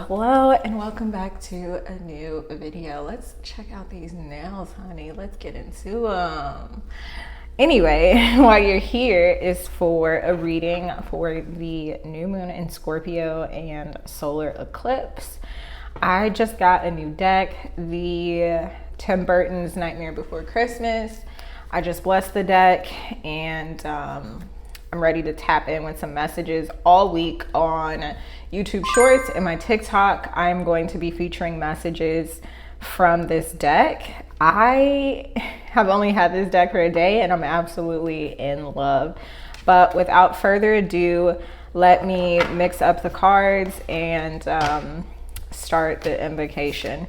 Hello, and welcome back to a new video. Let's check out these nails, honey. Let's get into them. Anyway, while you're here is for a reading for the new moon in Scorpio and solar eclipse. I just got a new deck, the Tim Burton's Nightmare Before Christmas. I just blessed the deck, and I'm ready to tap in with some messages all week on YouTube Shorts and my TikTok. I'm going to be featuring messages from this deck. I have only had this deck for a day and I'm absolutely in love. But without further ado, let me mix up the cards and start the invocation.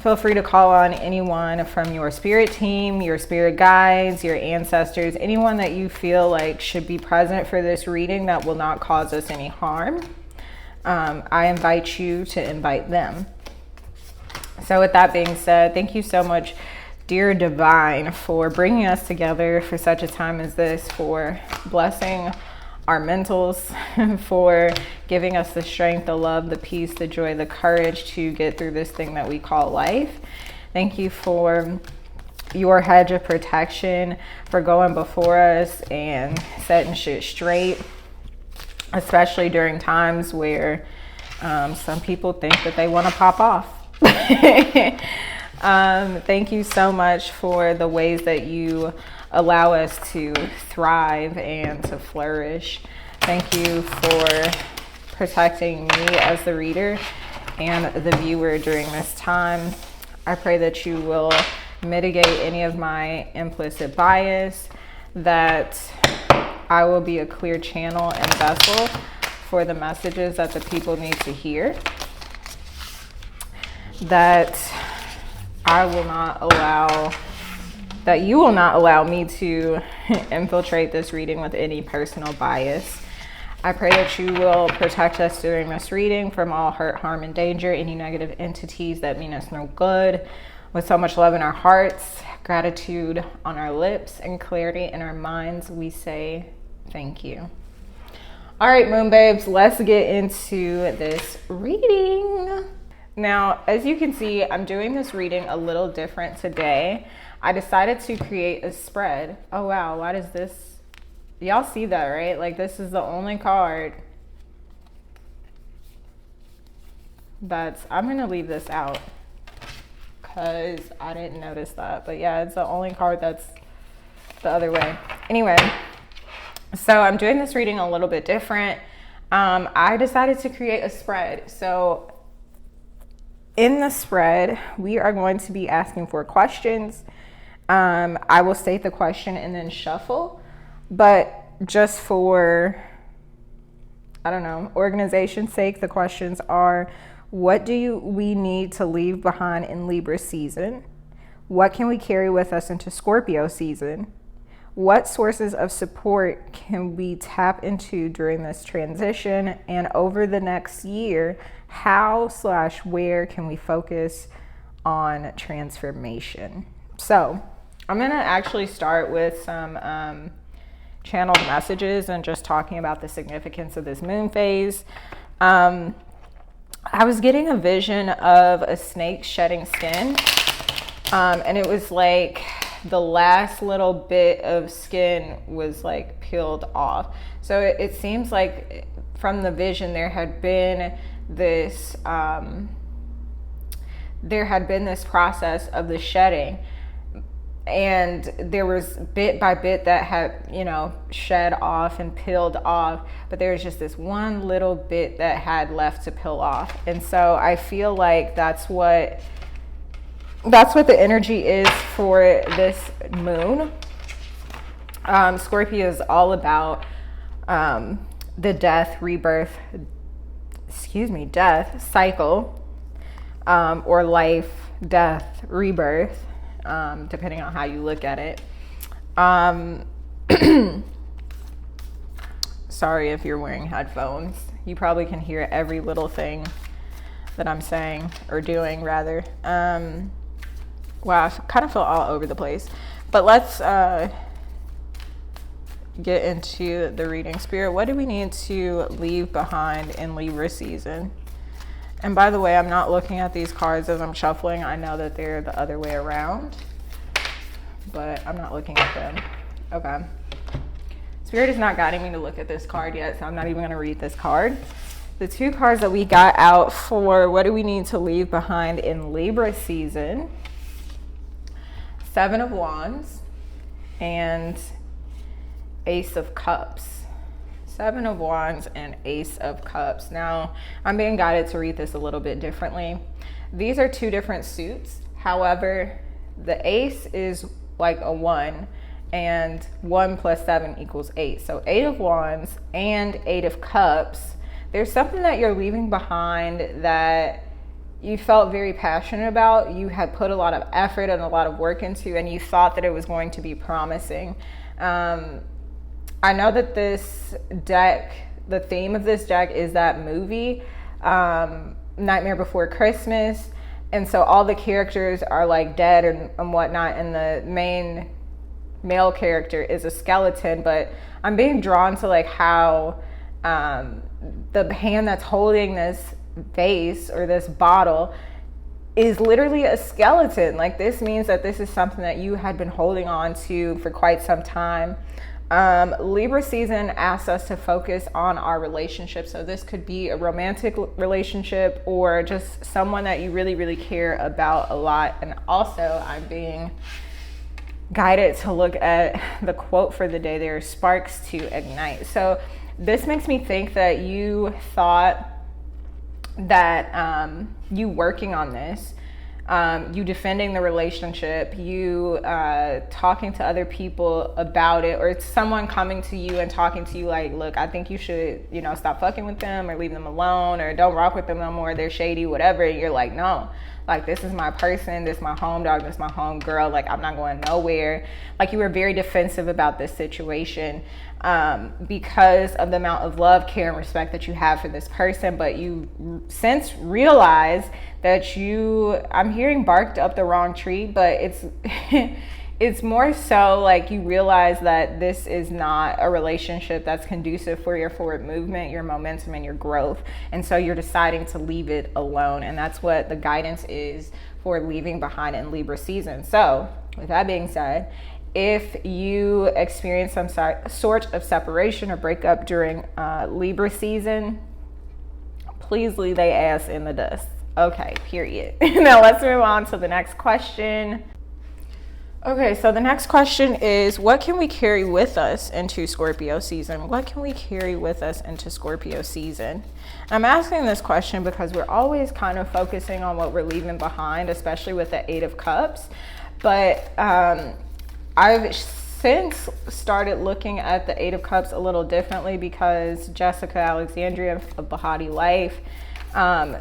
Feel free to call on anyone from your spirit team, your spirit guides, your ancestors, anyone that you feel like should be present for this reading that will not cause us any harm. I invite you to invite them. So with that being said, thank you so much, dear Divine, for bringing us together for such a time as this, for blessing our mentals, for giving us the strength, the love, the peace, the joy, the courage to get through this thing that we call life. Thank you for your hedge of protection, for going before us and setting shit straight, especially during times where some people think that they want to pop off. Thank you so much for the ways that you allow us to thrive and to flourish. Thank you for protecting me as the reader and the viewer during this time. I pray that you will mitigate any of my implicit bias, that I will be a clear channel and vessel for the messages that the people need to hear, that I will not allow, that you will not allow me to infiltrate this reading with any personal bias. I pray that you will protect us during this reading from all hurt, harm, and danger, any negative entities that mean us no good. With so much love in our hearts, gratitude on our lips, and clarity in our minds, we say thank you. All right, moon babes, let's get into this reading. Now, as you can see, I'm doing this reading a little different today. I decided to create a spread. Oh, wow. What is this? Y'all see that, right? Like, this is the only card that's, I'm going to leave this out because I didn't notice that. But yeah, it's the only card that's the other way. Anyway, so I'm doing this reading a little bit different. I decided to create a spread. So in the spread, we are going to be asking for questions. I will state the question and then shuffle, but just for, I don't know, organization's sake, the questions are: what do we need to leave behind in Libra season? What can we carry with us into Scorpio season? What sources of support can we tap into during this transition? And over the next year, how/where can we focus on transformation? So I'm going to actually start with some channeled messages and just talking about the significance of this moon phase. I was getting a vision of a snake shedding skin, and it was like the last little bit of skin was like peeled off. So it seems like from the vision there had been this process of the shedding, and there was bit by bit that had, you know, shed off and peeled off, but there was just this one little bit that had left to peel off. And so I feel like that's what the energy is for this moon. Scorpio is all about the death cycle, or life, death, rebirth, depending on how you look at it. Um, sorry if you're wearing headphones. You probably can hear every little thing that I'm saying, or doing rather. Wow, I kind of feel all over the place. But let's get into the reading. Spirit, what do we need to leave behind in Libra season? And by the way, I'm not looking at these cards as I'm shuffling. I know that they're the other way around, but I'm not looking at them. Okay. Spirit is not guiding me to look at this card yet, so I'm not even going to read this card. The two cards that we got out for what do we need to leave behind in Libra season: Seven of Wands and Ace of Cups. Seven of Wands and Ace of Cups. Now, I'm being guided to read this a little bit differently. These are two different suits. However, the Ace is like a 1, and 1 plus 7 equals 8. So 8 of Wands and 8 of Cups. There's something that you're leaving behind that you felt very passionate about. You had put a lot of effort and a lot of work into, and you thought that it was going to be promising. I know that this deck, the theme of this deck is that movie, Nightmare Before Christmas. And so all the characters are like dead and whatnot, and the main male character is a skeleton. But I'm being drawn to like how the hand that's holding this vase or this bottle is literally a skeleton. Like, this means that this is something that you had been holding on to for quite some time. Libra season asks us to focus on our relationship. So this could be a romantic relationship or just someone that you really, really care about a lot. And also, I'm being guided to look at the quote for the day there: sparks to ignite. So this makes me think that you thought that you working on this, you defending the relationship, you talking to other people about it, or it's someone coming to you and talking to you like, look, I think you should, stop fucking with them or leave them alone or don't rock with them no more, they're shady, whatever. And you're like, no, like, this is my person, this is my home dog, this is my home girl, like, I'm not going nowhere. Like, you were very defensive about this situation because of the amount of love, care, and respect that you have for this person. But you since realize that I'm hearing barked up the wrong tree, but it's it's more so like you realize that this is not a relationship that's conducive for your forward movement, your momentum, and your growth. And so you're deciding to leave it alone. And that's what the guidance is for leaving behind in Libra season. So with that being said, if you experience some sort of separation or breakup during Libra season, please leave their ass in the dust. Okay, period. Now let's move on to the next question. Okay, so the next question is, what can we carry with us into Scorpio season? What can we carry with us into Scorpio season? I'm asking this question because we're always kind of focusing on what we're leaving behind, especially with the 8 of Cups. But I've since started looking at the 8 of Cups a little differently because Jessica Alexandria of Bahati Life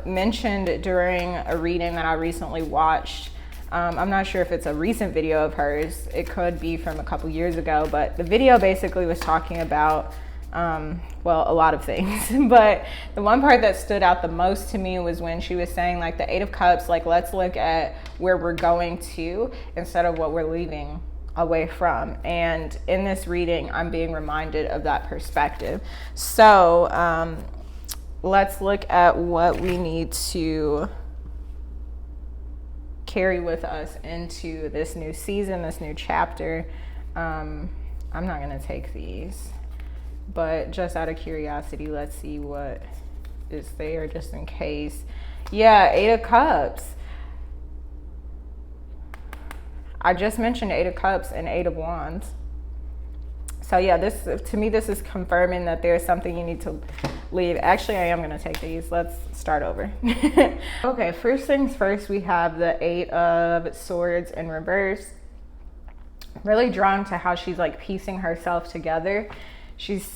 mentioned during a reading that I recently watched. I'm not sure if it's a recent video of hers. It could be from a couple years ago, but the video basically was talking about, well, a lot of things. But the one part that stood out the most to me was when she was saying, like, the 8 of Cups, like, let's look at where we're going to instead of what we're leaving away from. And in this reading, I'm being reminded of that perspective. So let's look at what we need to carry with us into this new season, this new chapter. I'm not going to take these, but just out of curiosity, let's see what is there just in case. Yeah, 8 of Cups. I just mentioned 8 of Cups and 8 of Wands. So yeah, this, to me, this is confirming that there's something you need to leave. Actually, I am going to take these. Let's start over. Okay, first things first, we have the 8 of Swords in reverse. Really drawn to how she's like piecing herself together. She's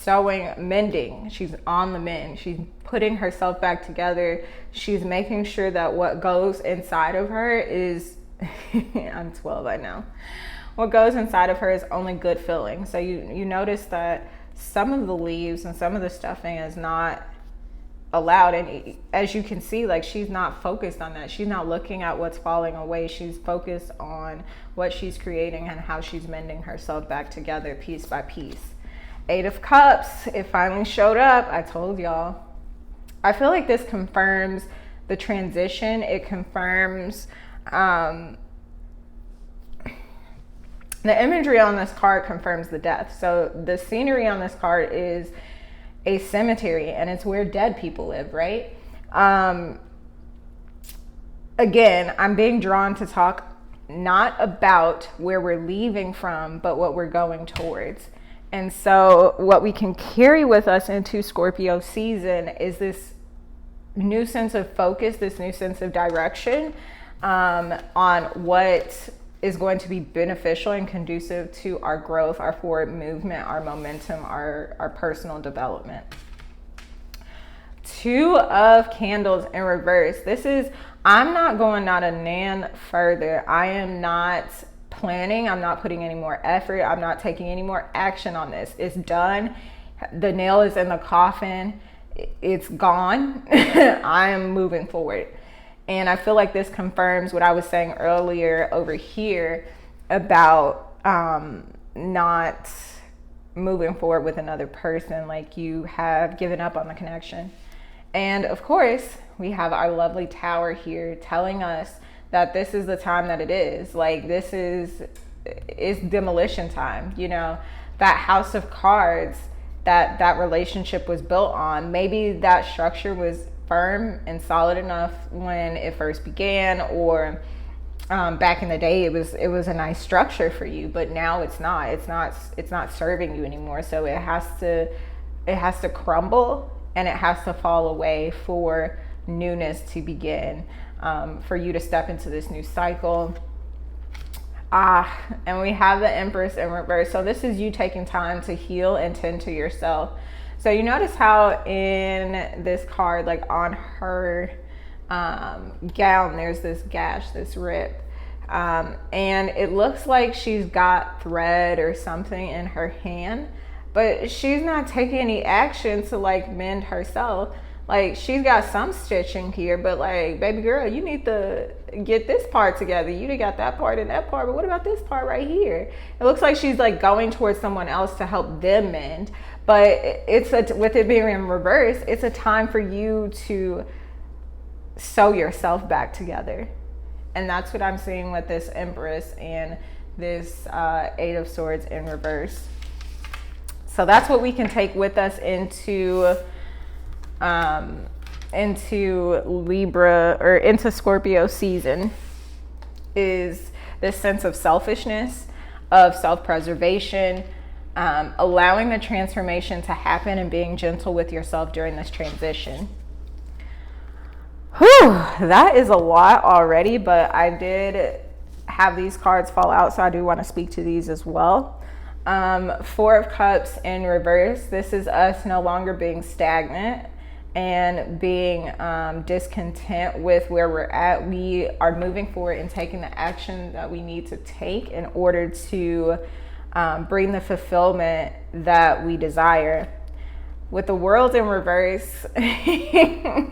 mending. She's on the mend. She's putting herself back together. She's making sure that what goes inside of her is, I'm 12, I know. what goes inside of her is only good feeling. So you notice that some of the leaves and some of the stuffing is not allowed, and as you can see, like, she's not focused on that. She's not looking at what's falling away. She's focused on what she's creating and how she's mending herself back together piece by piece. 8 of Cups, it finally showed up. I told y'all. I feel like this confirms the transition. It confirms the imagery on this card confirms the death. So the scenery on this card is a cemetery, and it's where dead people live, right? Again, I'm being drawn to talk not about where we're leaving from, but what we're going towards. And so what we can carry with us into Scorpio season is this new sense of focus, this new sense of direction on what is going to be beneficial and conducive to our growth, our forward movement, our momentum, our personal development. 2 of Candles in reverse. This is, I'm not going not a nan further. I am not planning. I'm not putting any more effort. I'm not taking any more action on this. It's done. The nail is in the coffin. It's gone. I am moving forward. And I feel like this confirms what I was saying earlier over here about not moving forward with another person, like you have given up on the connection. And of course, we have our lovely Tower here telling us that this is the time that it is. Like, this is demolition time. You know, that House of Cards that relationship was built on, maybe that structure was firm and solid enough when it first began, or back in the day it was a nice structure for you, but now it's not serving you anymore. So it has to crumble, and it has to fall away for newness to begin, for you to step into this new cycle. And we have the Empress in reverse. So this is you taking time to heal and tend to yourself. So you notice how in this card, like on her gown, there's this gash, this rip. And it looks like she's got thread or something in her hand, but she's not taking any action to like mend herself. Like, she's got some stitching here, but like, baby girl, you need to get this part together. You done got that part and that part, but what about this part right here? It looks like she's like going towards someone else to help them mend. But with it being in reverse, it's a time for you to sew yourself back together. And that's what I'm seeing with this Empress and this 8 of Swords in reverse. So that's what we can take with us into Libra, or into Scorpio season, is this sense of selfishness, of self-preservation, allowing the transformation to happen and being gentle with yourself during this transition. Whew, that is a lot already, but I did have these cards fall out, so I do want to speak to these as well. 4 of Cups in reverse. This is us no longer being stagnant and being discontent with where we're at. We are moving forward and taking the action that we need to take in order to bring the fulfillment that we desire. With the World in reverse, okay,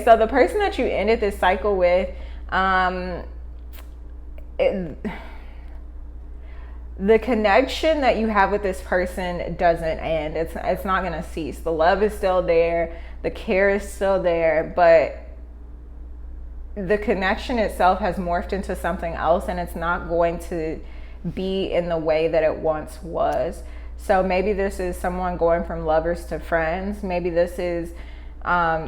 so the person that you ended this cycle with, the connection that you have with this person doesn't end. It's not going to cease. The love is still there. The care is still there, but the connection itself has morphed into something else, and it's not going to be in the way that it once was. So maybe this is someone going from lovers to friends. Maybe this is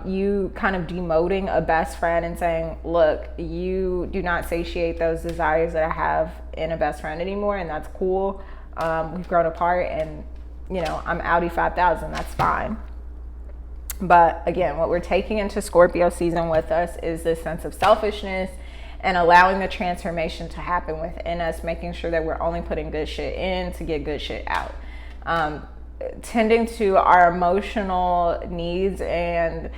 you kind of demoting a best friend and saying, look, you do not satiate those desires that I have in a best friend anymore, and that's cool. We've grown apart, and you know, I'm Audi 5000, that's fine. But again, what we're taking into Scorpio season with us is this sense of selfishness and allowing the transformation to happen within us, making sure that we're only putting good shit in to get good shit out. Tending to our emotional needs and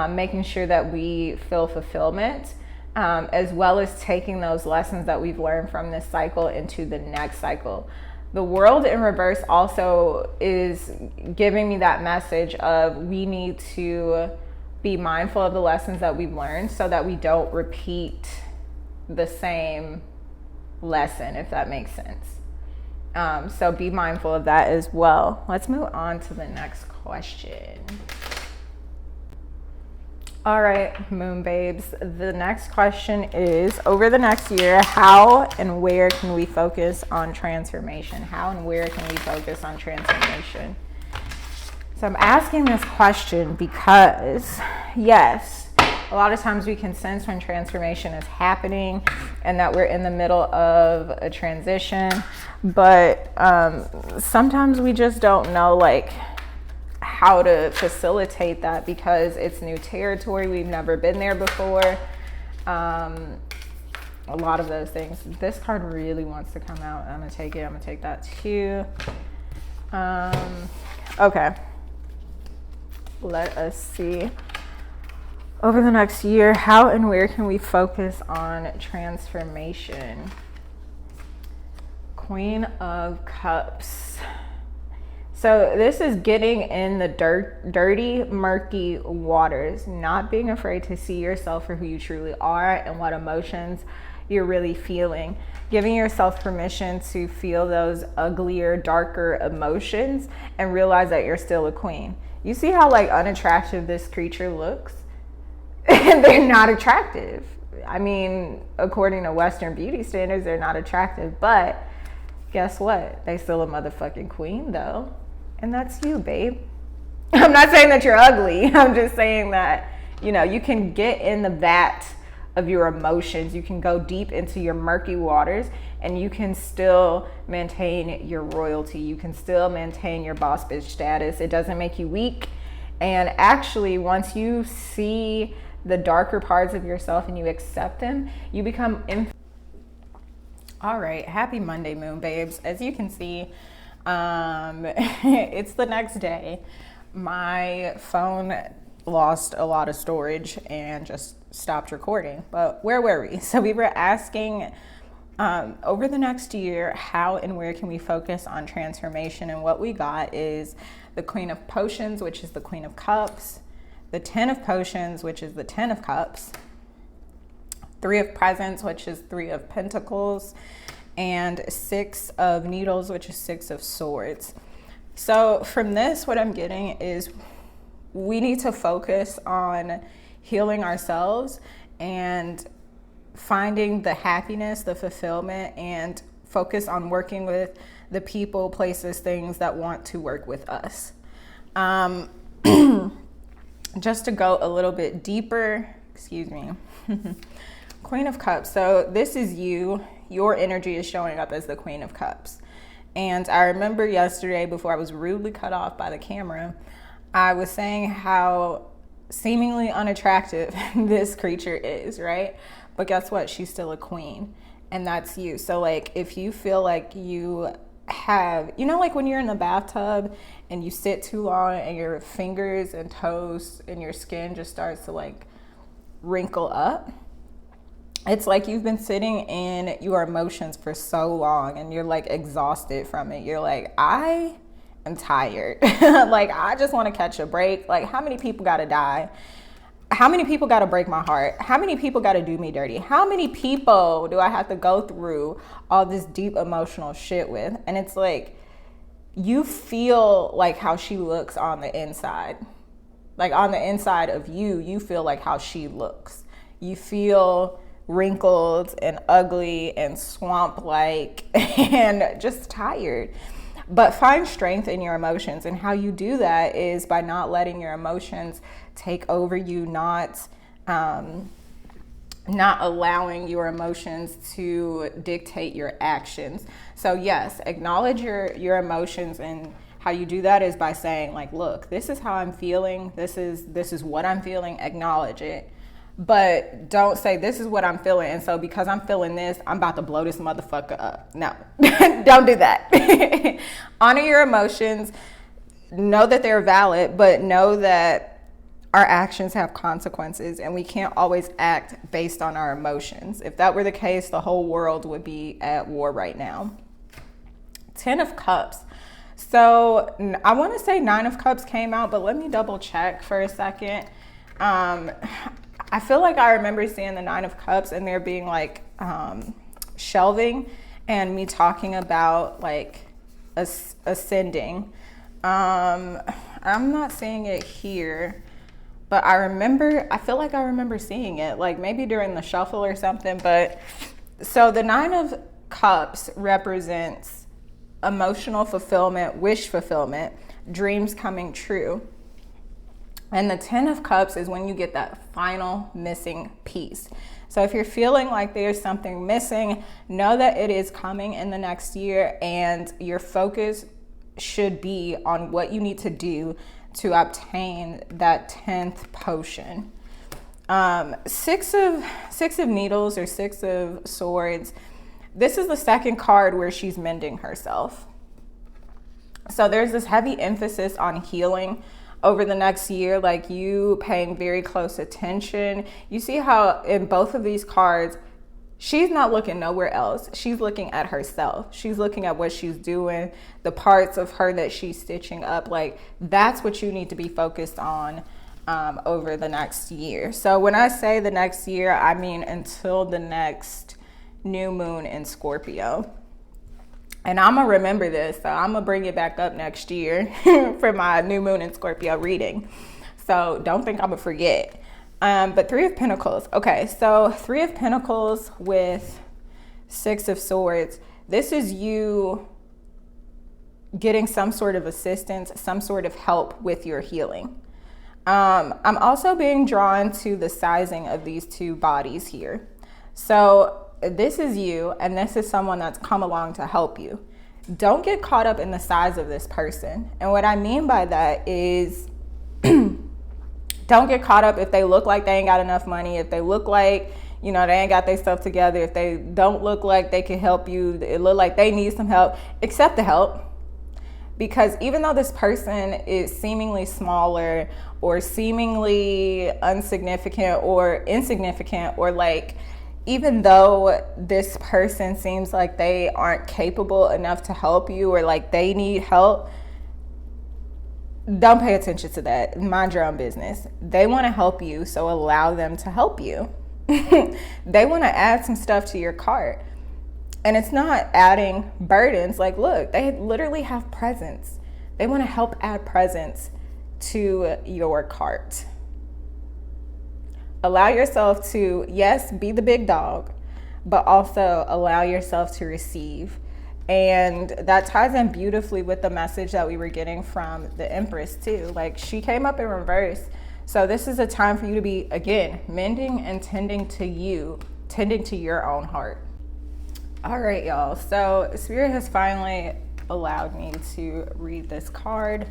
making sure that we feel fulfillment as well as taking those lessons that we've learned from this cycle into the next cycle. The world in reverse also is giving me that message of we need to be mindful of the lessons that we've learned so that we don't repeat the same lesson, if that makes sense. So be mindful of that as well. Let's move on to the next question. All right, moon babes, the next question is, over the next year, how and where can we focus on transformation? How and where can we focus on transformation? So I'm asking this question because, yes, a lot of times we can sense when transformation is happening and that we're in the middle of a transition, but sometimes we just don't know like how to facilitate that because it's new territory. We've never been there before. A lot of those things. This card really wants to come out. I'm gonna take it. I'm gonna take that too. Okay. Let us see. Over the next year, how and where can we focus on transformation? Queen of Cups. So this is getting in the dirty, murky waters, not being afraid to see yourself for who you truly are and what emotions you're really feeling. Giving yourself permission to feel those uglier, darker emotions and realize that you're still a queen. You see how like unattractive this creature looks? They're not attractive. I mean, according to Western beauty standards, they're not attractive, but guess what? They still a motherfucking queen though. And that's you, babe. I'm not saying that you're ugly. I'm just saying that, you know, you can get in the vat of your emotions. You can go deep into your murky waters and you can still maintain your royalty. You can still maintain your boss bitch status. It doesn't make you weak. And actually, once you see the darker parts of yourself and you accept them, you become all right, happy Monday, moon babes. As you can see, it's the next day. My phone lost a lot of storage and just stopped recording. But where were we? So we were asking, over the next year, how and where can we focus on transformation? And what we got is the Queen of Potions, which is the Queen of Cups, the Ten of Potions, which is the Ten of Cups, Three of Presents, which is Three of Pentacles, and Six of Needles, which is Six of Swords. So from this, what I'm getting is we need to focus on healing ourselves and finding the happiness, the fulfillment, and focus on working with the people, places, things that want to work with us. Just to go a little bit deeper, excuse me. Queen of Cups. So this is you. Your energy is showing up as the Queen of Cups. And I remember yesterday, before I was rudely cut off by the camera, I was saying how seemingly unattractive this creature is, right? But guess what? She's still a queen. And that's you. So like, if you feel like you have, you know, like when you're in the bathtub and you sit too long and your fingers and toes and your skin just starts to like wrinkle up, it's like you've been sitting in your emotions for so long and you're like exhausted from it. You're like, I am tired. Like, I just want to catch a break. Like, how many people got to die? How many people got to break my heart? How many people got to do me dirty? How many people do I have to go through all this deep emotional shit with? And it's like, you feel like how she looks on the inside. Like on the inside of you, you feel like how she looks. You feel wrinkled and ugly and swamp-like and just tired. But find strength in your emotions, and how you do that is by not letting your emotions take over you, not allowing your emotions to dictate your actions. So yes, acknowledge your emotions, and how you do that is by saying like, look, this is how I'm feeling. This is what I'm feeling. Acknowledge it. But don't say, this is what I'm feeling, and so because I'm feeling this, I'm about to blow this motherfucker up. No, don't do that. Honor your emotions. Know that they're valid, but know that our actions have consequences, and we can't always act based on our emotions. If that were the case, the whole world would be at war right now. 10 of Cups. So I want to say 9 of Cups came out, but let me double check for a second. I feel like I remember seeing the 9 of Cups and there being like shelving and me talking about like ascending. I'm not seeing it here, but I feel like I remember seeing it, like maybe during the shuffle or something. But so the 9 of Cups represents emotional fulfillment, wish fulfillment, dreams coming true. And the 10 of Cups is when you get that final missing piece. So if you're feeling like there's something missing, know that it is coming in the next year, and your focus should be on what you need to do to obtain that 10th potion. Six of Needles or 6 of Swords. This is the second card where she's mending herself. So there's this heavy emphasis on healing over the next year, like you paying very close attention. You see how in both of these cards, she's not looking nowhere else. She's looking at herself. She's looking at what she's doing, the parts of her that she's stitching up. Like that's what you need to be focused on over the next year. So when I say the next year, I mean until the next new moon in Scorpio. And I'm going to remember this, so I'm going to bring it back up next year for my new moon in Scorpio reading. So don't think I'm going to forget. But 3 of Pentacles. Okay, so 3 of Pentacles with 6 of Swords. This is you getting some sort of assistance, some sort of help with your healing. I'm also being drawn to the sizing of these two bodies here. So this is you, and this is someone that's come along to help you. Don't get caught up in the size of this person. And what I mean by that is don't get caught up if they look like they ain't got enough money, if they look like, you know, they ain't got their stuff together, if they don't look like they can help you, it look like they need some help. Accept the help. Because even though this person is seemingly smaller or seemingly insignificant or like, even though this person seems like they aren't capable enough to help you or like they need help, don't pay attention to that. Mind your own business. They want to help you, so allow them to help you. They want to add some stuff to your cart. And it's not adding burdens. Like, look, they literally have presents. They want to help add presents to your cart. Allow yourself to, yes, be the big dog, but also allow yourself to receive. And that ties in beautifully with the message that we were getting from the Empress too. Like, she came up in reverse. So this is a time for you to be, again, mending and tending to your own heart. All right, y'all. So Spirit has finally allowed me to read this card.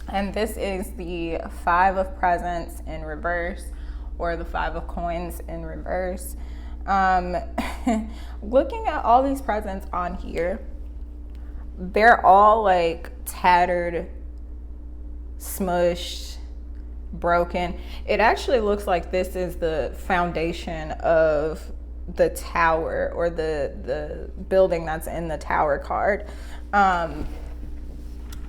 And this is the 5 of Presents in reverse, or the 5 of Coins in reverse. Looking at all these presents on here, they're all like tattered, smushed, broken. It actually looks like this is the foundation of the tower, or the building that's in the Tower card.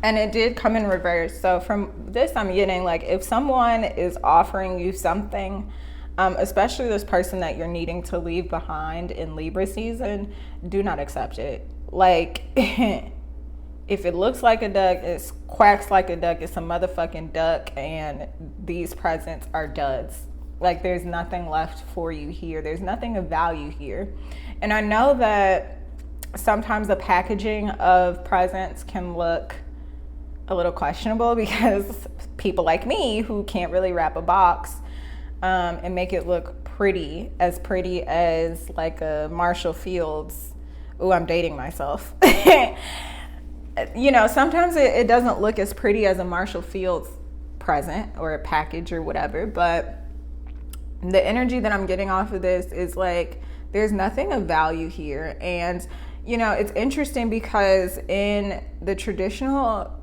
And it did come in reverse. So from this, I'm getting like, if someone is offering you something, especially this person that you're needing to leave behind in Libra season, do not accept it. Like, if it looks like a duck, it quacks like a duck, it's a motherfucking duck, and these presents are duds. Like, there's nothing left for you here. There's nothing of value here. And I know that sometimes the packaging of presents can look a little questionable, because people like me who can't really wrap a box and make it look pretty as like a Marshall Fields. Ooh, I'm dating myself. You know, sometimes it doesn't look as pretty as a Marshall Fields present or a package or whatever, but the energy that I'm getting off of this is like, there's nothing of value here. And, you know, it's interesting because in the traditional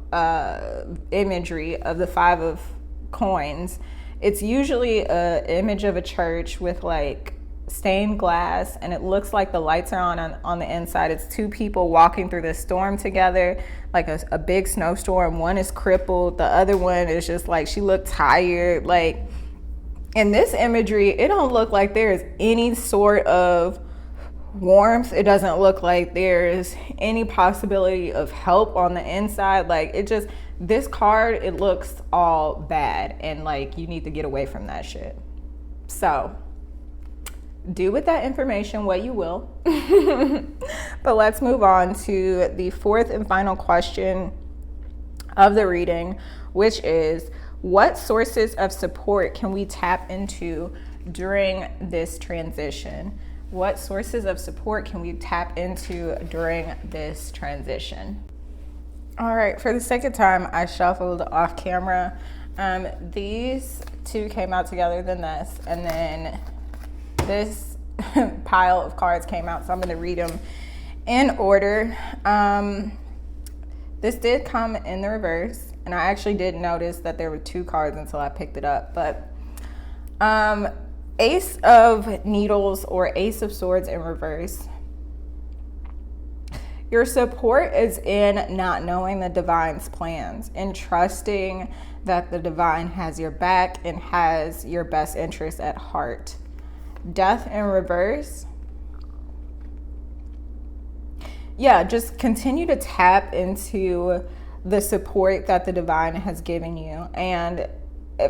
imagery of the 5 of coins. It's usually an image of a church with like stained glass, and it looks like the lights are on the inside. It's two people walking through this storm together, like a big snowstorm. One is crippled, the other one is just like, she looked tired. Like in this imagery, it don't look like there's any sort of warmth. It doesn't look like there's any possibility of help on the inside. Like it just, this card, it looks all bad, and like you need to get away from that shit. So do with that information what you will. But let's move on to the fourth and final question of the reading, which is, what sources of support can we tap into during this transition? What sources of support can we tap into during this transition? All right, for the second time, I shuffled off camera. These two came out together than this, and then this pile of cards came out, so I'm going to read them in order. This did come in the reverse, and I actually didn't notice that there were two cards until I picked it up. But Ace of Needles or Ace of Swords in reverse. Your support is in not knowing the divine's plans and trusting that the divine has your back and has your best interest at heart. Death in reverse. Yeah, just continue to tap into the support that the divine has given you. And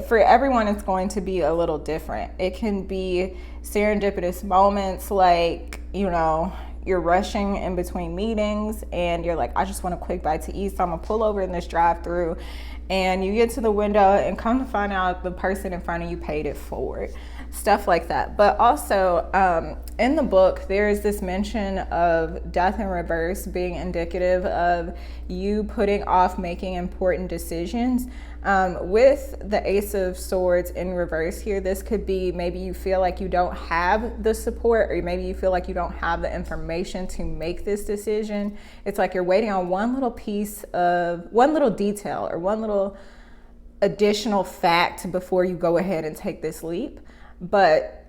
for everyone, it's going to be a little different. It can be serendipitous moments like, you know, you're rushing in between meetings and you're like, I just want a quick bite to eat, so I'm gonna pull over in this drive-through, and you get to the window and come to find out the person in front of you paid it forward. Stuff like that. But also in the book, there is this mention of death in reverse being indicative of you putting off making important decisions. With the Ace of Swords in reverse here, this could be maybe you feel like you don't have the support, or maybe you feel like you don't have the information to make this decision. It's like you're waiting on one little piece of, one little detail or one little additional fact before you go ahead and take this leap. But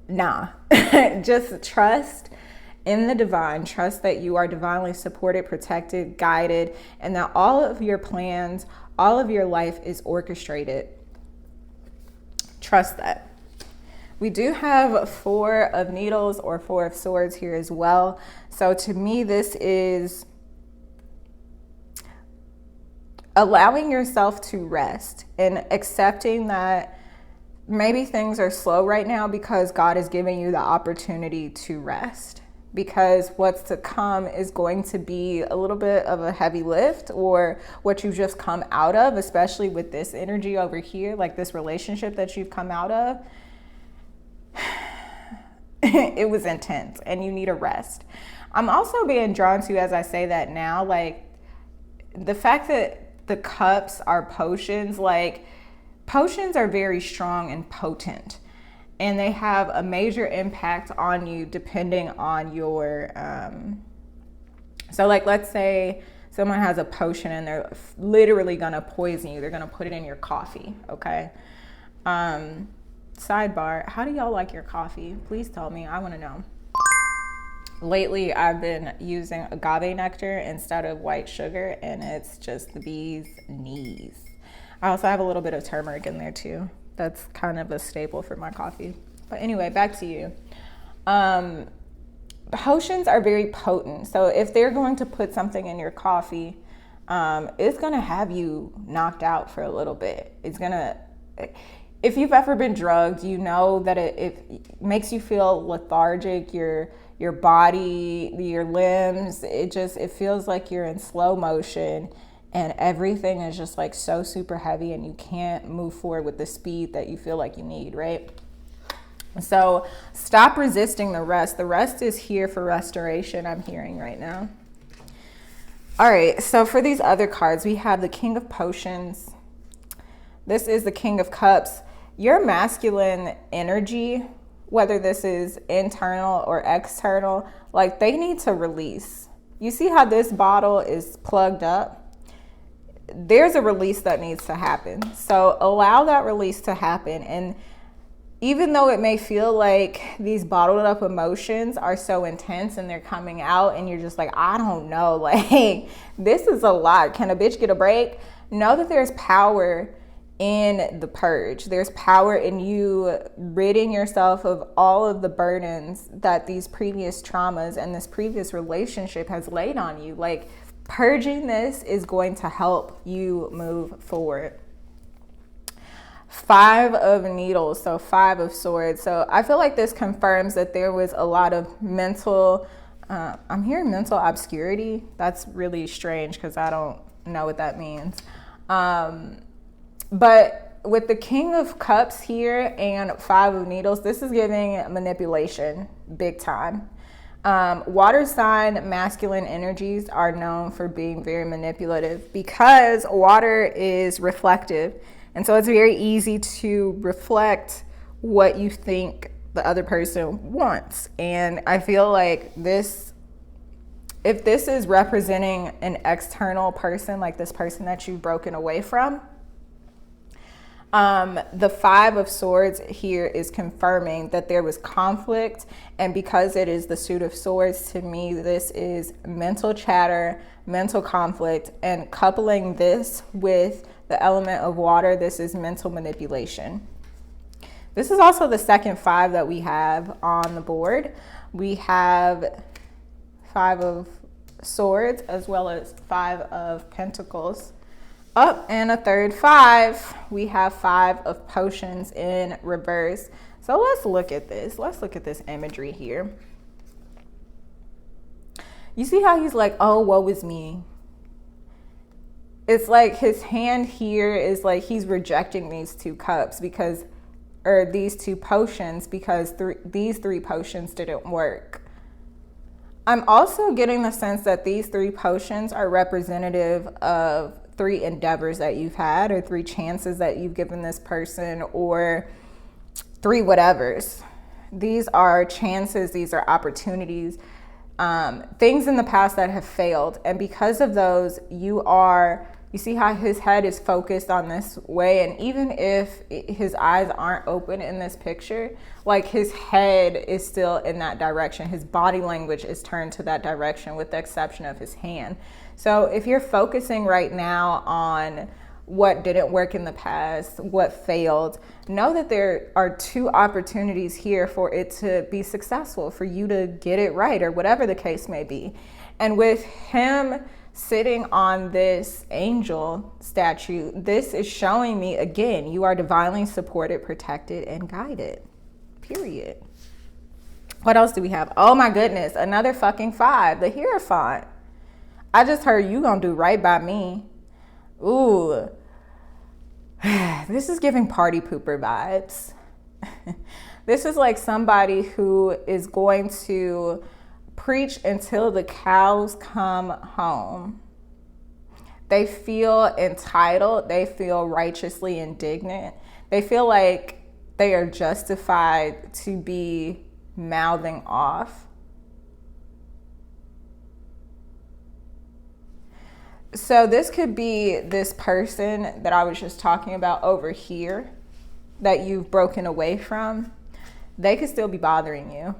nah, just trust in the divine. Trust that you are divinely supported, protected, guided, and that all of your plans, all of your life is orchestrated. Trust that. We do have Four of Needles or Four of Swords here as well. So to me, this is allowing yourself to rest and accepting that maybe things are slow right now because God is giving you the opportunity to rest. Because what's to come is going to be a little bit of a heavy lift, or what you've just come out of, especially with this energy over here, like this relationship that you've come out of. It was intense and you need a rest. I'm also being drawn to, as I say that now, like the fact that the cups are potions, like potions are very strong and potent. And they have a major impact on you depending on your, so like let's say someone has a potion and they're literally gonna poison you. They're gonna put it in your coffee, okay? Sidebar, how do y'all like your coffee? Please tell me, I wanna know. Lately, I've been using agave nectar instead of white sugar, and it's just the bee's knees. I also have a little bit of turmeric in there too. That's kind of a staple for my coffee. But anyway, back to you. Potions are very potent. So if they're going to put something in your coffee, it's going to have you knocked out for a little bit. It's going to, if you've ever been drugged, you know that it makes you feel lethargic, your body, your limbs, it feels like you're in slow motion. And everything is just like so super heavy and you can't move forward with the speed that you feel like you need, right? So stop resisting the rest. The rest is here for restoration, I'm hearing right now. All right, so for these other cards, we have the King of Potions. This is the King of Cups. Your masculine energy, whether this is internal or external, like they need to release. You see how this bottle is plugged up? there's a release that needs to happen. So allow that release to happen. And even though it may feel like these bottled up emotions are so intense and they're coming out and you're just like, I don't know, like, this is a lot. Can a bitch get a break? Know that there's power in the purge. There's power in you ridding yourself of all of the burdens that these previous traumas and this previous relationship has laid on you. Like, purging this is going to help you move forward. 5 of Needles, so 5 of Swords. So I feel like this confirms that there was a lot of mental, I'm hearing mental obscurity. That's really strange because I don't know what that means. But with the King of Cups here and 5 of Needles, this is giving manipulation big time. Water sign masculine energies are known for being very manipulative because water is reflective. And so it's very easy to reflect what you think the other person wants. And I feel like this, if this is representing an external person, like this person that you've broken away from, the 5 of Swords here is confirming that there was conflict. And because it is the suit of swords, to me, this is mental chatter, mental conflict, and coupling this with the element of water, this is mental manipulation. This is also the second 5 that we have on the board. We have 5 of Swords as well as 5 of Pentacles. Up and a third 5, we have 5 of Potions in reverse. So let's look at this. Let's look at this imagery here. You see how he's like, oh, woe is me. It's like his hand here is like he's rejecting these 2 cups because, or these 2 potions because these 3 potions didn't work. I'm also getting the sense that these 3 potions are representative of 3 endeavors that you've had or 3 chances that you've given this person or 3 whatevers. These are chances, these are opportunities, things in the past that have failed. And because of those, you see how his head is focused on this way. And even if his eyes aren't open in this picture, like his head is still in that direction. His body language is turned to that direction with the exception of his hand. So if you're focusing right now on what didn't work in the past, what failed, know that there are 2 opportunities here for it to be successful, for you to get it right or whatever the case may be. And with him sitting on this angel statue, this is showing me, again, you are divinely supported, protected, and guided, period. What else do we have? Oh my goodness, another fucking 5, the Hierophant. I just heard you gonna do right by me. Ooh, this is giving party pooper vibes. This is like somebody who is going to preach until the cows come home. They feel entitled. They feel righteously indignant. They feel like they are justified to be mouthing off. So this could be this person that I was just talking about over here that you've broken away from. They could still be bothering you.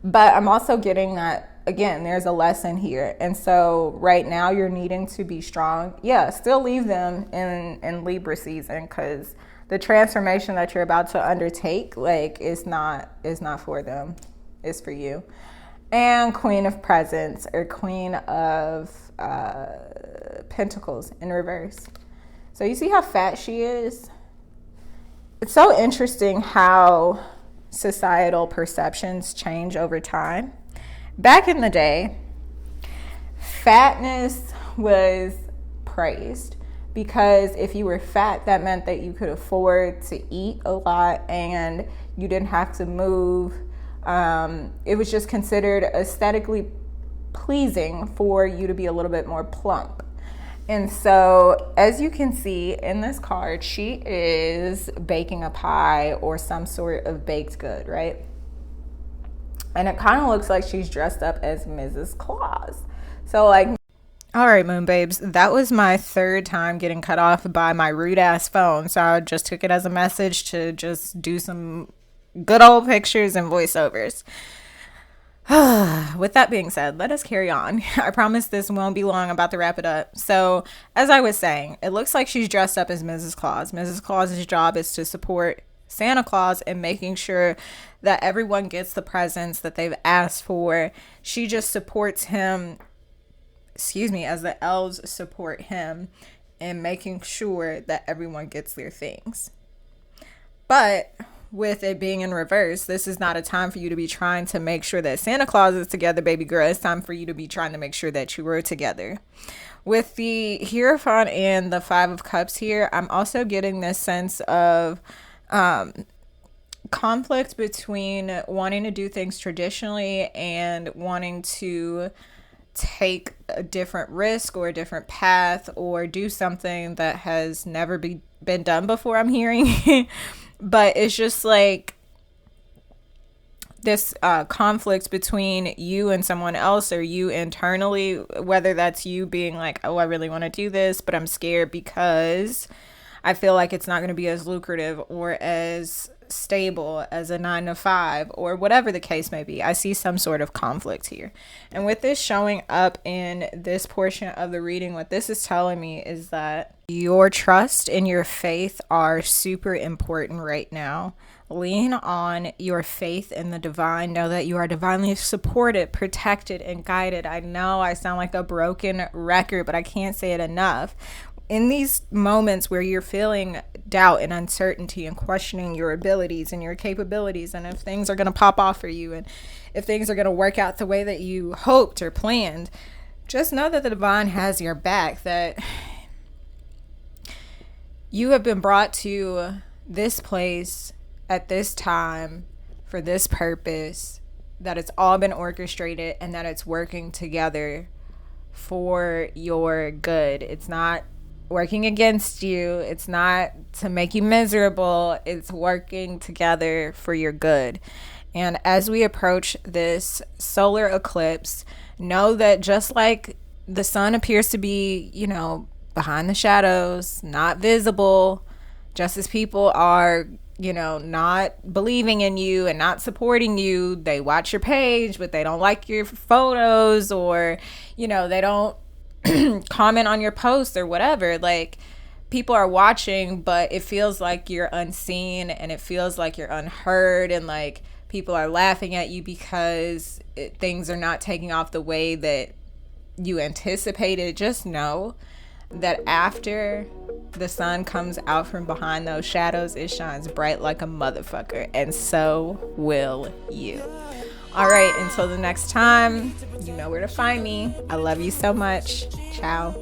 But I'm also getting that, again, there's a lesson here. And so right now you're needing to be strong. Yeah, still leave them in Libra season because the transformation that you're about to undertake, like, is not for them. It's for you. And Queen of Presents or Queen of Pentacles in reverse. So you see how fat she is? It's so interesting how societal perceptions change over time. Back in the day, fatness was praised because if you were fat, that meant that you could afford to eat a lot and you didn't have to move. It was just considered aesthetically pleasing for you to be a little bit more plump. And so, as you can see in this card, she is baking a pie or some sort of baked good, right? And it kind of looks like she's dressed up as Mrs. Claus. So, like, All right, moon babes, that was my third time getting cut off by my rude ass phone. So I just took it as a message to just do some good old pictures and voiceovers. With that being said, let us carry on. I promise this won't be long. I'm about to wrap it up. So, as I was saying, it looks like she's dressed up as Mrs. Claus. Mrs. Claus's job is to support Santa Claus and making sure that everyone gets the presents that they've asked for. She just supports him, as the elves support him in making sure that everyone gets their things. But with it being in reverse, this is not a time for you to be trying to make sure that Santa Claus is together, baby girl. It's time for you to be trying to make sure that you are together. With the Hierophant and the Five of Cups here, I'm also getting this sense of conflict between wanting to do things traditionally and wanting to take a different risk or a different path or do something that has never been done before, I'm hearing. But it's just like this conflict between you and someone else, or you internally, whether that's you being like, oh, I really want to do this, but I'm scared because I feel like it's not going to be as lucrative or as stable as a 9 to 5, or whatever the case may be. I see some sort of conflict here. And with this showing up in this portion of the reading, what this is telling me is that your trust and your faith are super important right now. Lean on your faith in the divine. Know that you are divinely supported, protected, and guided. I know I sound like a broken record, but I can't say it enough. In these moments where you're feeling doubt and uncertainty and questioning your abilities and your capabilities, and if things are going to pop off for you and if things are going to work out the way that you hoped or planned, just know that the divine has your back, that you have been brought to this place at this time for this purpose, that it's all been orchestrated and that it's working together for your good. It's not working against you. It's not to make you miserable. It's working together for your good. And as we approach this solar eclipse, know that just like the sun appears to be, behind the shadows, not visible, just as people are, not believing in you and not supporting you, they watch your page, but they don't like your photos, or, they don't comment on your post or whatever. Like, people are watching, but it feels like you're unseen and it feels like you're unheard, and like people are laughing at you because things are not taking off the way that you anticipated. Just know that after the sun comes out from behind those shadows, it shines bright like a motherfucker, and so will you. All right, until the next time, you know where to find me. I love you so much. Ciao.